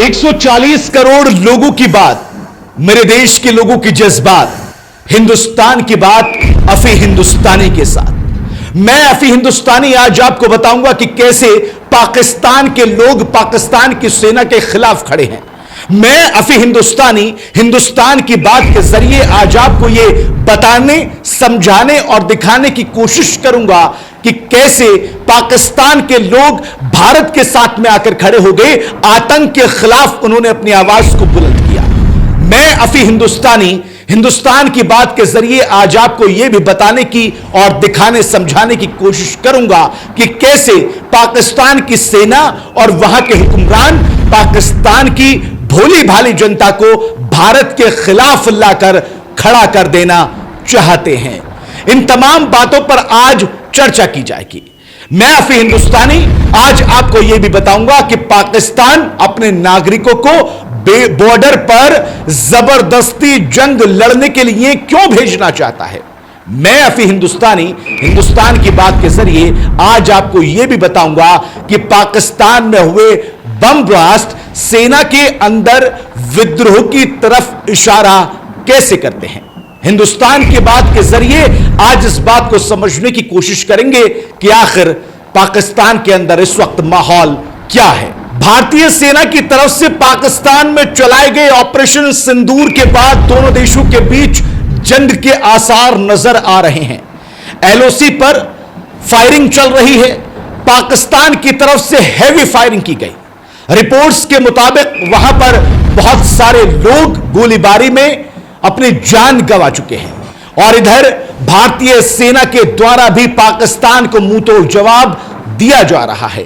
140 करोड़ लोगों की बात, मेरे देश के लोगों की जज्बात, हिंदुस्तान की बात अफी हिंदुस्तानी के साथ। मैं अफी हिंदुस्तानी आज आपको बताऊंगा कि कैसे पाकिस्तान के लोग पाकिस्तान की सेना के खिलाफ खड़े हैं। मैं अफी हिंदुस्तानी हिंदुस्तान की बात के जरिए आज आपको यह बताने, समझाने और दिखाने की कोशिश करूंगा कि कैसे पाकिस्तान के लोग भारत के साथ में आकर खड़े हो गए, आतंक के खिलाफ उन्होंने अपनी आवाज को बुलंद किया। मैं अफी हिंदुस्तानी हिंदुस्तान की बात के जरिए आज आपको यह भी बताने की और दिखाने, समझाने की कोशिश करूंगा कि कैसे पाकिस्तान की सेना और वहां के हुक्मरान पाकिस्तान की भोली भाली जनता को भारत के खिलाफ लाकर खड़ा कर देना चाहते हैं। इन तमाम बातों पर आज चर्चा की जाएगी। मैं अफी हिंदुस्तानी आज आपको यह भी बताऊंगा कि पाकिस्तान अपने नागरिकों को बॉर्डर पर जबरदस्ती जंग लड़ने के लिए क्यों भेजना चाहता है। मैं अफी हिंदुस्तानी हिंदुस्तान की बात के जरिए आज आपको यह भी बताऊंगा कि पाकिस्तान में हुए बम ब्लास्ट सेना के अंदर विद्रोह की तरफ इशारा कैसे करते हैं। हिंदुस्तान की बात के जरिए आज इस बात को समझने की कोशिश करेंगे कि आखिर पाकिस्तान के अंदर इस वक्त माहौल क्या है। भारतीय सेना की तरफ से पाकिस्तान में चलाए गए ऑपरेशन सिंदूर के बाद दोनों देशों के बीच जंग के आसार नजर आ रहे हैं। एलओसी पर फायरिंग चल रही है। पाकिस्तान की तरफ से हैवी फायरिंग की गई। रिपोर्ट्स के मुताबिक वहां पर बहुत सारे लोग गोलीबारी में अपनी जान गंवा चुके हैं और इधर भारतीय सेना के द्वारा भी पाकिस्तान को मुंहतोड़ जवाब दिया जा रहा है।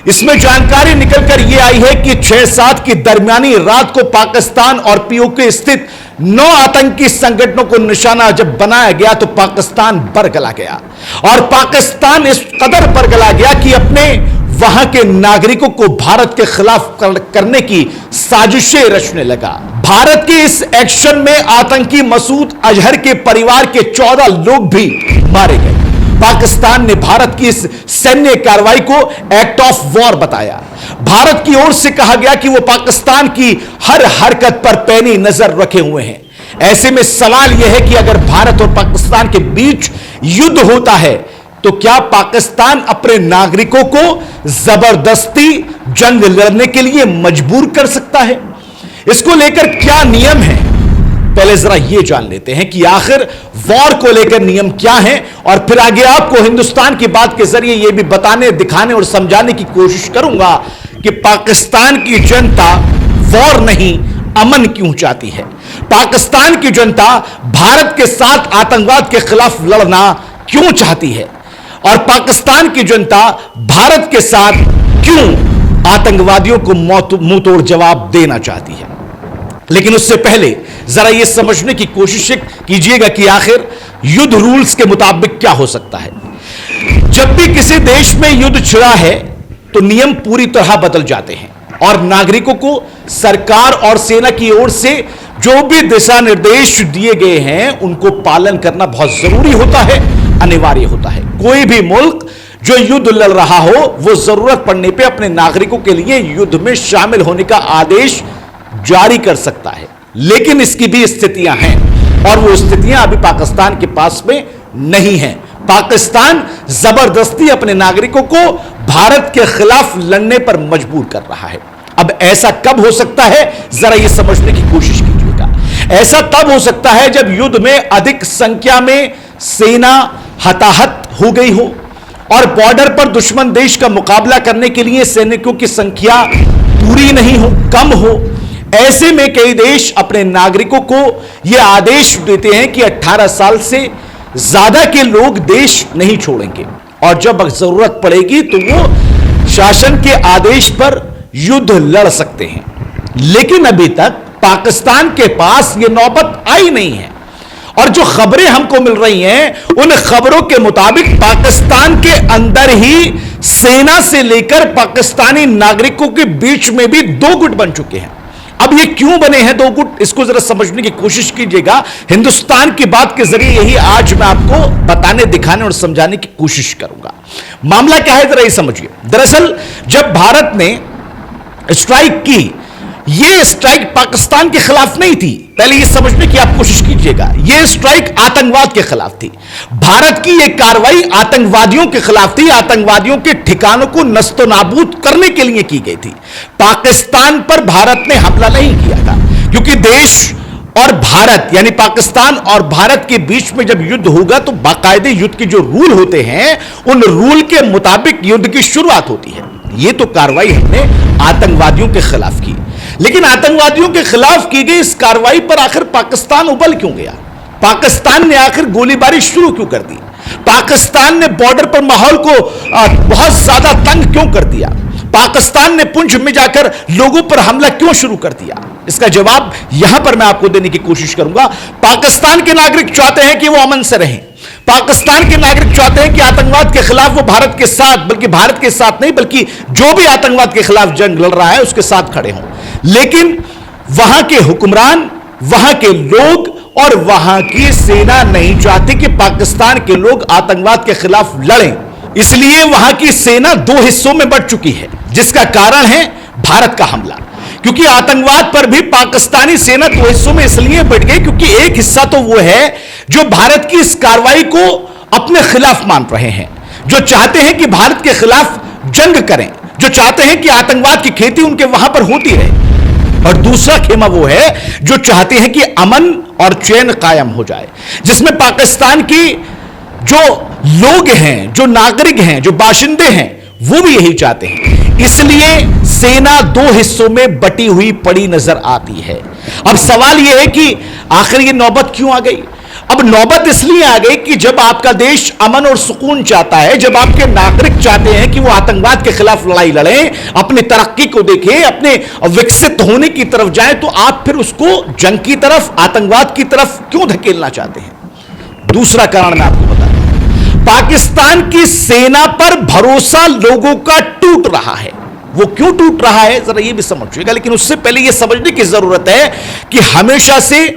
इसमें जानकारी निकलकर यह आई है कि 6-7 की दरमियानी रात को पाकिस्तान और पीओके स्थित 9 आतंकी संगठनों को निशाना जब बनाया गया तो पाकिस्तान बरगला गया और पाकिस्तान इस कदर बरगला गया कि अपने वहां के नागरिकों को भारत के खिलाफ करने की साजिशें रचने लगा। भारत के इस एक्शन में आतंकी मसूद अजहर के परिवार के 14 लोग भी मारे गए। पाकिस्तान ने भारत की इस सैन्य कार्रवाई को एक्ट ऑफ वॉर बताया। भारत की ओर से कहा गया कि वो पाकिस्तान की हर हरकत पर पैनी नजर रखे हुए हैं। ऐसे में सवाल यह है कि अगर भारत और पाकिस्तान के बीच युद्ध होता है तो क्या पाकिस्तान अपने नागरिकों को जबरदस्ती जंग लड़ने के लिए मजबूर कर सकता है? इसको लेकर क्या नियम है, पहले जरा यह जान लेते हैं कि आखिर वॉर को लेकर नियम क्या है और फिर आगे आपको हिंदुस्तान की बात के जरिए यह भी बताने, दिखाने और समझाने की कोशिश करूंगा कि पाकिस्तान की जनता वॉर नहीं अमन क्यों चाहती है। पाकिस्तान की जनता भारत के साथ आतंकवाद के खिलाफ लड़ना क्यों चाहती है और पाकिस्तान की जनता भारत के साथ क्यों आतंकवादियों को मुंहतोड़ जवाब देना चाहती है। लेकिन उससे पहले जरा यह समझने की कोशिश कीजिएगा कि आखिर युद्ध रूल्स के मुताबिक क्या हो सकता है। जब भी किसी देश में युद्ध छिड़ा है तो नियम पूरी तरह बदल जाते हैं और नागरिकों को सरकार और सेना की ओर से जो भी दिशा निर्देश दिए गए हैं उनको पालन करना बहुत जरूरी होता है, अनिवार्य होता है। कोई भी मुल्क जो युद्ध लड़ रहा हो वो जरूरत पड़ने पे अपने नागरिकों के लिए युद्ध में शामिल होने का आदेश जारी कर सकता है। लेकिन इसकी भी स्थितियां हैं और वो स्थितियां अभी पाकिस्तान के पास में नहीं हैं। पाकिस्तान जबरदस्ती अपने नागरिकों को भारत के खिलाफ लड़ने पर मजबूर कर रहा है। अब ऐसा कब हो सकता है, जरा यह समझने की कोशिश कीजिएगा। ऐसा तब हो सकता है जब युद्ध में अधिक संख्या में सेना हताहत हो गई हो और बॉर्डर पर दुश्मन देश का मुकाबला करने के लिए सैनिकों की संख्या पूरी नहीं हो, कम हो। ऐसे में कई देश अपने नागरिकों को यह आदेश देते हैं कि 18 साल से ज्यादा के लोग देश नहीं छोड़ेंगे और जब जरूरत पड़ेगी तो वो शासन के आदेश पर युद्ध लड़ सकते हैं। लेकिन अभी तक पाकिस्तान के पास यह नौबत आई नहीं है और जो खबरें हमको मिल रही हैं उन खबरों के मुताबिक पाकिस्तान के अंदर ही सेना से लेकर पाकिस्तानी नागरिकों के बीच में भी 2 गुट बन चुके हैं। अब ये क्यों बने हैं 2 गुट, इसको जरा समझने की कोशिश कीजिएगा। हिंदुस्तान की बात के जरिए यही आज मैं आपको बताने, दिखाने और समझाने की कोशिश करूंगा। मामला क्या है जरा ये समझिए। दरअसल जब भारत ने स्ट्राइक की यह स्ट्राइक पाकिस्तान के खिलाफ नहीं थी। पहले यह समझने की आप कोशिश कीजिएगा, यह स्ट्राइक आतंकवाद के खिलाफ थी। भारत की यह कार्रवाई आतंकवादियों के खिलाफ थी, आतंकवादियों के ठिकानों को नस्तो नाबूद करने के लिए की गई थी। पाकिस्तान पर भारत ने हमला नहीं किया था, क्योंकि देश और भारत यानी पाकिस्तान और भारत के बीच में जब युद्ध होगा तो बाकायदे युद्ध के जो रूल होते हैं उन रूल के मुताबिक युद्ध की शुरुआत होती है। यह तो कार्रवाई हमने आतंकवादियों के खिलाफ की, लेकिन आतंकवादियों के खिलाफ की गई इस कार्रवाई पर आखिर पाकिस्तान उबल क्यों गया? पाकिस्तान ने आखिर गोलीबारी शुरू क्यों कर दी? पाकिस्तान ने बॉर्डर पर माहौल को बहुत ज्यादा तंग क्यों कर दिया? पाकिस्तान ने पुंछ में जाकर लोगों पर हमला क्यों शुरू कर दिया? इसका जवाब यहां पर मैं आपको देने की कोशिश करूंगा। पाकिस्तान के नागरिक चाहते हैं कि वो अमन से रहें। पाकिस्तान के नागरिक चाहते हैं कि आतंकवाद के खिलाफ वो भारत के साथ, बल्कि भारत के साथ नहीं बल्कि जो भी आतंकवाद के खिलाफ जंग लड़ रहा है उसके साथ खड़े हों। लेकिन वहां के हुक्मरान, वहां के लोग और वहां की सेना नहीं चाहती कि पाकिस्तान के लोग आतंकवाद के खिलाफ लड़ें। इसलिए वहां की सेना दो हिस्सों में बंट चुकी है, जिसका कारण है भारत का हमला। क्योंकि आतंकवाद पर भी पाकिस्तानी सेना दो हिस्सों में इसलिए बंट गई क्योंकि एक हिस्सा तो वो है जो भारत की इस कार्रवाई को अपने खिलाफ मान रहे हैं, जो चाहते हैं कि भारत के खिलाफ जंग करें, जो चाहते हैं कि आतंकवाद की खेती उनके वहां पर होती रहे। और दूसरा खेमा वो है जो चाहते हैं कि अमन और चैन कायम हो जाए, जिसमें पाकिस्तान की जो लोग हैं, जो नागरिक हैं, जो बाशिंदे हैं, वो भी यही चाहते हैं। इसलिए सेना दो हिस्सों में बटी हुई पड़ी नजर आती है। अब सवाल यह है कि आखिर ये नौबत क्यों आ गई? अब नौबत इसलिए आ गई कि जब आपका देश अमन और सुकून चाहता है, जब आपके नागरिक चाहते हैं कि वो आतंकवाद के खिलाफ लड़ाई लड़ें, अपनी तरक्की को देखें, अपने विकसित होने की तरफ जाएं, तो आप फिर उसको जंग की तरफ, आतंकवाद की तरफ क्यों धकेलना चाहते हैं? दूसरा कारण मैं आपको बता दूं, पाकिस्तान की सेना पर भरोसा लोगों का टूट रहा है। वो क्यों टूट रहा है जरा ये भी समझिएगा, लेकिन उससे पहले ये समझने की जरूरत है कि हमेशा से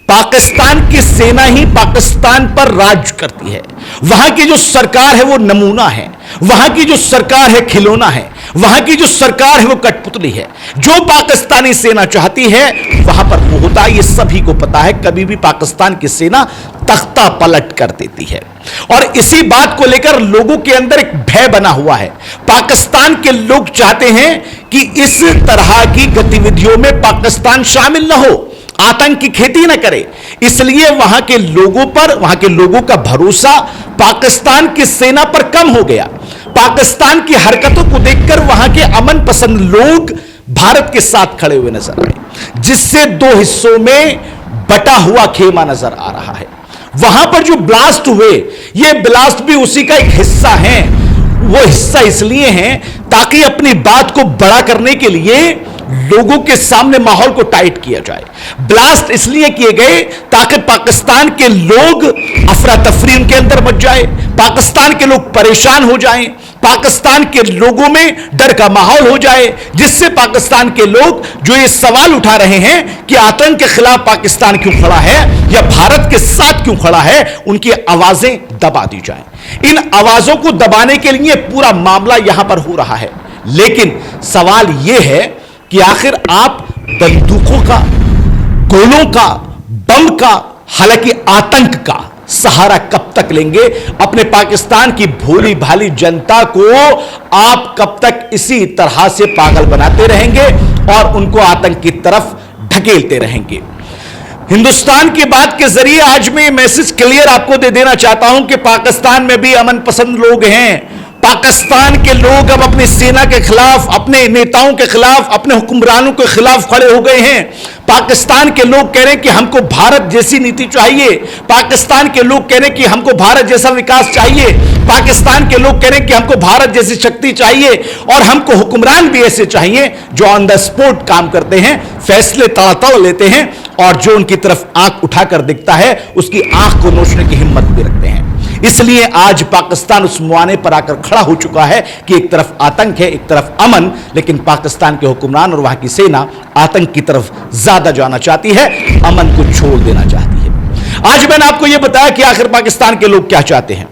पाकिस्तान की सेना ही पाकिस्तान पर राज करती है। वहां की जो सरकार है वो नमूना है, वहां की जो सरकार है खिलौना है, वहां की जो सरकार है वो कठपुतली है। जो पाकिस्तानी सेना चाहती है वहां पर वो होता है, ये सभी को पता है। कभी भी पाकिस्तान की सेना तख्ता पलट कर देती है और इसी बात को लेकर लोगों के अंदर एक भय बना हुआ है। पाकिस्तान के लोग चाहते हैं कि इस तरह की गतिविधियों में पाकिस्तान शामिल न हो, आतंक की खेती न करे। इसलिए वहां के लोगों पर, वहां के लोगों का भरोसा पाकिस्तान की सेना पर कम हो गया। पाकिस्तान की हरकतों को देखकर वहां के अमन पसंद लोग भारत के साथ खड़े हुए नजर आए, जिससे दो हिस्सों में बटा हुआ खेमा नजर आ रहा है। वहां पर जो ब्लास्ट हुए, ये ब्लास्ट भी उसी का एक हिस्सा है। वो हिस्सा इसलिए है ताकि अपनी बात को बड़ा करने के लिए लोगों के सामने माहौल को टाइट किया जाए। ब्लास्ट इसलिए किए गए ताकि पाकिस्तान के लोग, अफरा तफरी उनके अंदर मच जाए, पाकिस्तान के लोग परेशान हो जाएं, पाकिस्तान के लोगों में डर का माहौल हो जाए, जिससे पाकिस्तान के लोग जो ये सवाल उठा रहे हैं कि आतंक के खिलाफ पाकिस्तान क्यों खड़ा है या भारत के साथ क्यों खड़ा है, उनकी आवाजें दबा दी जाएं। इन आवाजों को दबाने के लिए पूरा मामला यहां पर हो रहा है। लेकिन सवाल यह है कि आखिर आप बंदूकों का, गोलों का, बम का, हालांकि आतंक का सहारा कब तक लेंगे? अपने पाकिस्तान की भोली भाली जनता को आप कब तक इसी तरह से पागल बनाते रहेंगे और उनको आतंक की तरफ ढकेलते रहेंगे? हिंदुस्तान की बात के जरिए आज मैं ये मैसेज क्लियर आपको दे देना चाहता हूं कि पाकिस्तान में भी अमन पसंद लोग हैं। पाकिस्तान के लोग अब अपनी सेना के खिलाफ, अपने नेताओं के खिलाफ, अपने हुक्मरानों के खिलाफ खड़े हो गए हैं। पाकिस्तान के लोग कह रहे हैं कि हमको भारत जैसी नीति चाहिए। पाकिस्तान के लोग कह रहे हैं कि हमको भारत जैसा विकास चाहिए। पाकिस्तान के लोग कह रहे हैं कि हमको भारत जैसी शक्ति चाहिए और हमको हुक्मरान भी ऐसे चाहिए जो ऑन द स्पॉट काम करते हैं, फैसले तड़ातड़ लेते हैं और जो उनकी तरफ आंख उठाकर दिखता है उसकी आंख को नोचने की हिम्मत भी रखते हैं। इसलिए आज पाकिस्तान उस मुआने पर आकर खड़ा हो चुका है कि एक तरफ आतंक है, एक तरफ अमन, लेकिन पाकिस्तान के हुक्मरान और वहां की सेना आतंक की तरफ ज्यादा जाना चाहती है, अमन को छोड़ देना चाहती है। आज मैंने आपको यह बताया कि आखिर पाकिस्तान के लोग क्या चाहते हैं।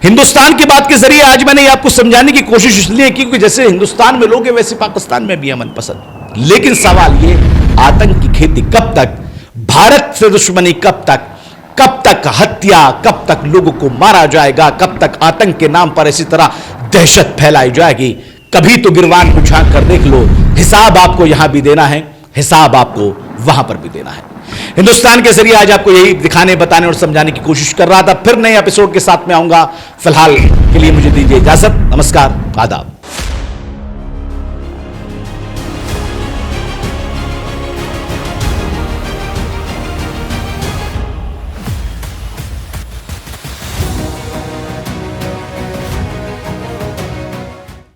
हिंदुस्तान की बात के जरिए आज मैंने आपको समझाने की कोशिश इसलिए की क्योंकि जैसे हिंदुस्तान में लोग हैं वैसे पाकिस्तान में भी अमन पसंद। लेकिन सवाल यह, आतंक की खेती कब तक, भारत से दुश्मनी कब तक हत्या, कब तक लोगों को मारा जाएगा, कब तक आतंक के नाम पर इसी तरह दहशत फैलाई जाएगी। कभी तो गिरवान को झांक कर देख लो, हिसाब आपको यहां भी देना है, हिसाब आपको वहां पर भी देना है। हिंदुस्तान के जरिए आज आपको यही दिखाने, बताने और समझाने की कोशिश कर रहा था। फिर नए एपिसोड के साथ में आऊंगा। फिलहाल के लिए मुझे दीजिए इजाजत। नमस्कार, आदाब।